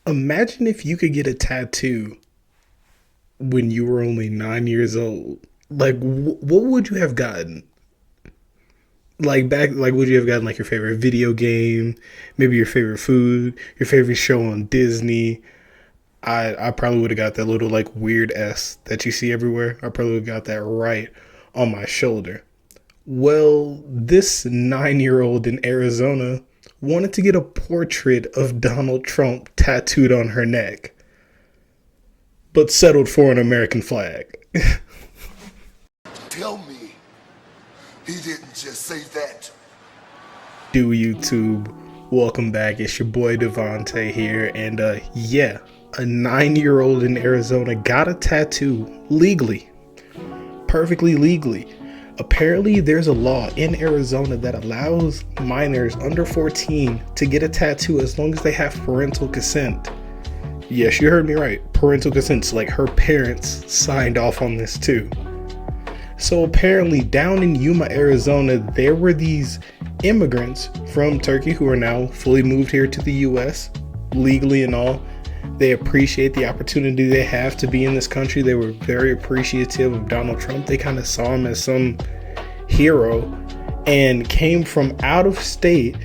Imagine if you could get a tattoo when you were only 9 years old. Like, what would you have gotten? Like, would you have gotten like your favorite video game, maybe your favorite food, your favorite show on Disney? I probably would have got that little like weird S that you see everywhere. I probably would have got that right on my shoulder. Well, this 9 year old in Arizona wanted to get a portrait of Donald Trump tattooed on her neck, but settled for an American flag. Tell me he didn't just say that. Do YouTube. Welcome back. It's your boy Devonte here. And yeah, a 9 year old in Arizona got a tattoo legally. Perfectly legally. Apparently, there's a law in Arizona that allows minors under 14 to get a tattoo as long as they have parental consent. Yes, you heard me right. Parental consent. So, like, her parents signed off on this too. So apparently down in Yuma, Arizona, there were these immigrants from Turkey who are now fully moved here to the US, legally and all. They appreciate the opportunity they have to be in this country. They were very appreciative of Donald Trump. They kind of saw him as some hero and came from out of state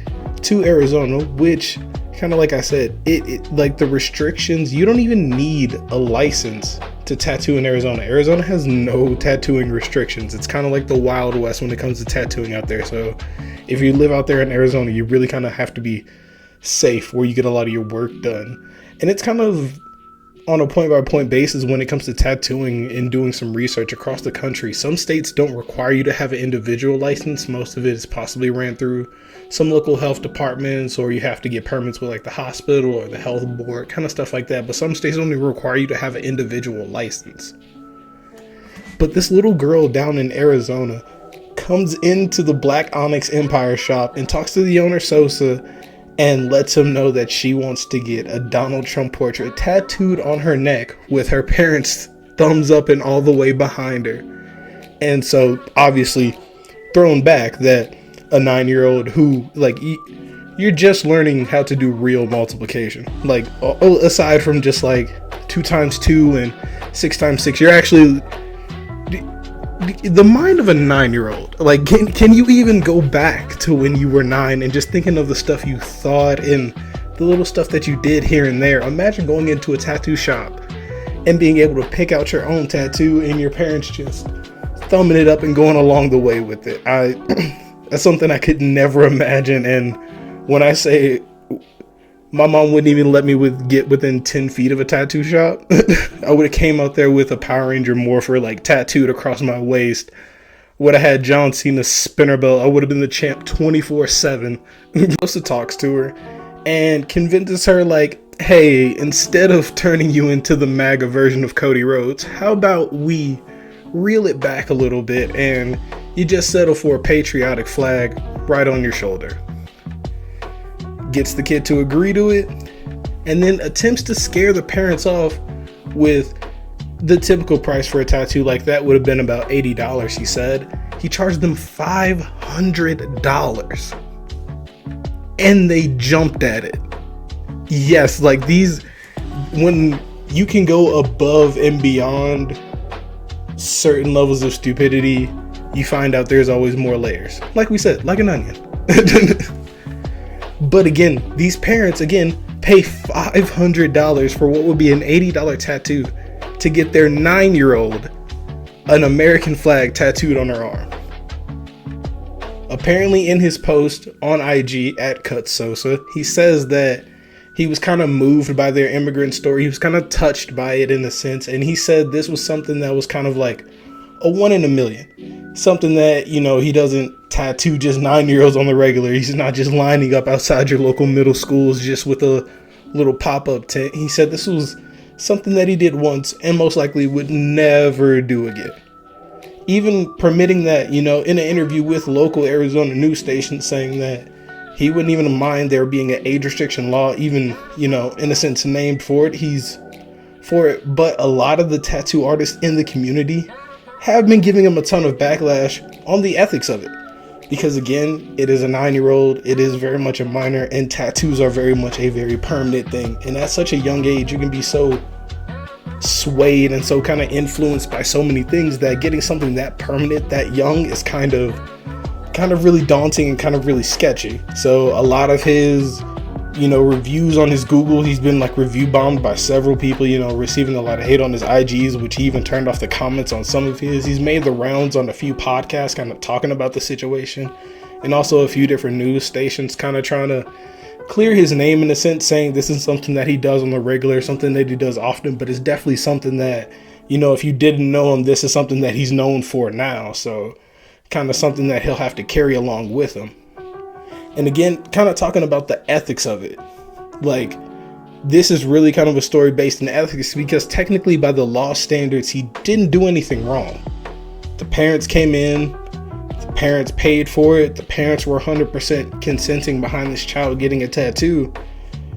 to Arizona, which kind of like I said, it like the restrictions, you don't even need a license to tattoo in Arizona. Arizona has no tattooing restrictions. It's kind of like the Wild West when it comes to tattooing out there. So if you live out there in Arizona, you really kind of have to be safe where you get a lot of your work done. And it's kind of on a point by point basis when it comes to tattooing and doing some research across the country. Some states don't require you to have an individual license. Most of it is possibly ran through some local health departments, or you have to get permits with like the hospital or the health board, kind of stuff like that. But some states only require you to have an individual license. But this little girl down in Arizona comes into the Black Onyx Empire shop and talks to the owner, Sosa, and lets him know that she wants to get a Donald Trump portrait tattooed on her neck with her parents' thumbs up and all the way behind her. And so, obviously, thrown back that a 9 year old who, like, you're just learning how to do real multiplication. Like, aside from just, like, 2 times 2 and 6 times 6, you're actually... The mind of a 9 year old, like, can you even go back to when you were 9 and just thinking of the stuff you thought and the little stuff that you did here and there? Imagine going into a tattoo shop and being able to pick out your own tattoo and your parents just thumbing it up and going along the way with it. That's something I could never imagine. And when I say my mom wouldn't even let me get within 10 feet of a tattoo shop, I would have came out there with a Power Ranger morpher like tattooed across my waist. Would have had John Cena's spinner belt. I would have been the champ 24/7. Sosa talks to her and convinces her, like, hey, instead of turning you into the MAGA version of Cody Rhodes, how about we reel it back a little bit and you just settle for a patriotic flag right on your shoulder. Gets the kid to agree to it, and then attempts to scare the parents off with the typical price for a tattoo like that would have been about $80, he said. He charged them $500. And they jumped at it. Yes, like these, when you can go above and beyond certain levels of stupidity, you find out there's always more layers. Like we said, like an onion. But again, these parents, again, pay $500 for what would be an $80 tattoo to get their 9-year-old an American flag tattooed on her arm. Apparently in his post on IG at Cut Sosa, he says that he was kind of moved by their immigrant story. He was kind of touched by it in a sense. And he said this was something that was kind of like a 1 in a million. Something that, you know, he doesn't tattoo just 9-year-olds on the regular. He's not just lining up outside your local middle schools just with a little pop-up tent. He said this was something that he did once and most likely would never do again. Even permitting that, you know, in an interview with local Arizona news stations, saying that he wouldn't even mind there being an age restriction law, even, you know, in a sense named for it. He's for it. But a lot of the tattoo artists in the community have been giving him a ton of backlash on the ethics of it. Because again, it is a 9-year-old, it is very much a minor, and tattoos are very much a very permanent thing. And at such a young age, you can be so swayed and so kind of influenced by so many things that getting something that permanent that young is kind of really daunting and kind of really sketchy. So a lot of his reviews on his Google, he's been like review bombed by several people, receiving a lot of hate on his IGs, which he even turned off the comments on some of his. He's made the rounds on a few podcasts kind of talking about the situation, and also a few different news stations kind of trying to clear his name in a sense, saying this is something that he does on the regular, something that he does often, but it's definitely something that, if you didn't know him, this is something that he's known for now. So kind of something that he'll have to carry along with him. And again, kind of talking about the ethics of it. Like, this is really kind of a story based in ethics, because technically by the law standards, he didn't do anything wrong. The parents came in, the parents paid for it, the parents were 100% consenting behind this child getting a tattoo.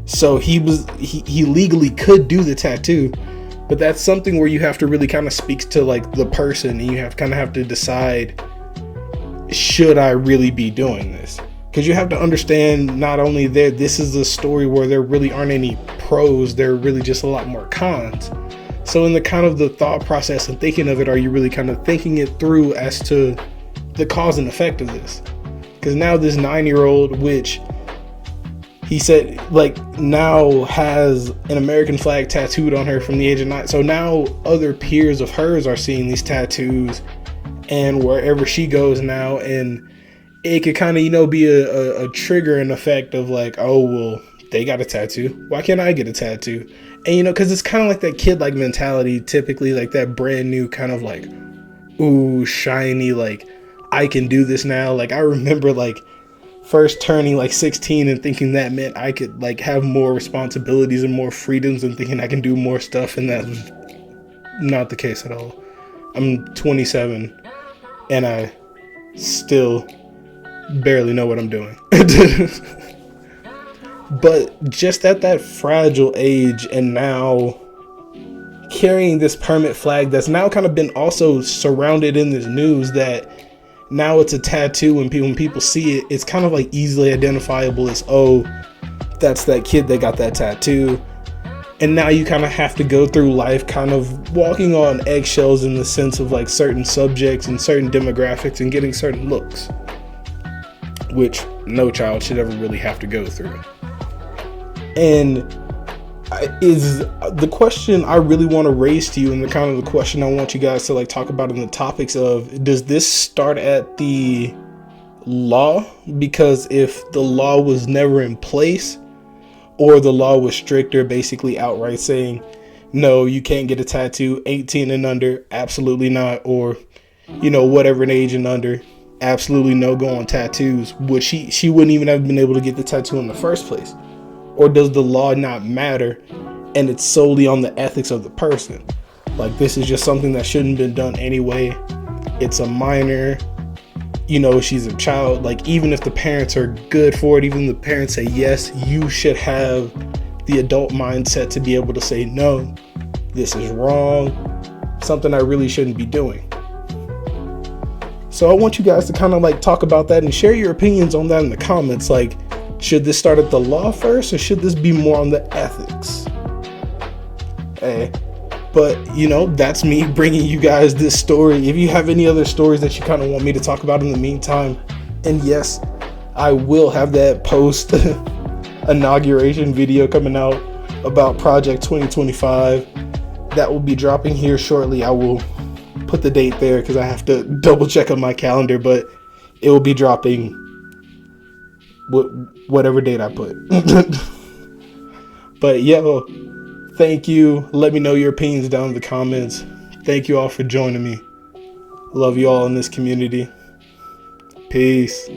So he legally could do the tattoo, but that's something where you have to really kind of speak to like the person, and you have to decide, should I really be doing this? Because you have to understand, not only this is a story where there really aren't any pros, there are really just a lot more cons. So in the kind of the thought process and thinking of it, are you really kind of thinking it through as to the cause and effect of this? Because now this 9-year-old, which he said like now has an American flag tattooed on her from the age of 9. So now other peers of hers are seeing these tattoos, and wherever she goes now, and it could kind of, be a trigger and effect of like, oh, well, they got a tattoo. Why can't I get a tattoo? And, because it's kind of like that kid-like mentality, typically like that brand new kind of like, ooh, shiny, like, I can do this now. Like, I remember like first turning like 16 and thinking that meant I could like have more responsibilities and more freedoms, and thinking I can do more stuff. And that's not the case at all. I'm 27 and I still barely know what I'm doing. But just at that fragile age, and now carrying this permit flag that's now kind of been also surrounded in this news, that now it's a tattoo, and when people see it, it's kind of like easily identifiable as, oh, that's that kid that got that tattoo. And now you kind of have to go through life kind of walking on eggshells in the sense of like certain subjects and certain demographics and getting certain looks, which no child should ever really have to go through. And is the question I really want to raise to you, and the kind of the question I want you guys to like talk about in the topics of, does this start at the law? Because if the law was never in place, or the law was stricter, basically outright saying, no, you can't get a tattoo, 18 and under, absolutely not, or whatever an age and under, absolutely no go on tattoos, would she wouldn't even have been able to get the tattoo in the first place? Or does the law not matter, and it's solely on the ethics of the person? Like, this is just something that shouldn't have been done anyway. It's a minor, she's a child. Like, even if the parents are good for it, even if the parents say yes, you should have the adult mindset to be able to say, no, this is wrong, something I really shouldn't be doing. So I want you guys to kind of like talk about that and share your opinions on that in the comments. Like, should this start at the law first, or should this be more on the ethics? But that's me bringing you guys this story. If you have any other stories that you kind of want me to talk about in the meantime, and yes, I will have that post inauguration video coming out about Project 2025 that will be dropping here shortly. I will put the date there because I have to double check on my calendar, but it will be dropping whatever date I put. But thank you. Let me know your opinions down in the comments. Thank you all for joining me. Love you all in this community. Peace.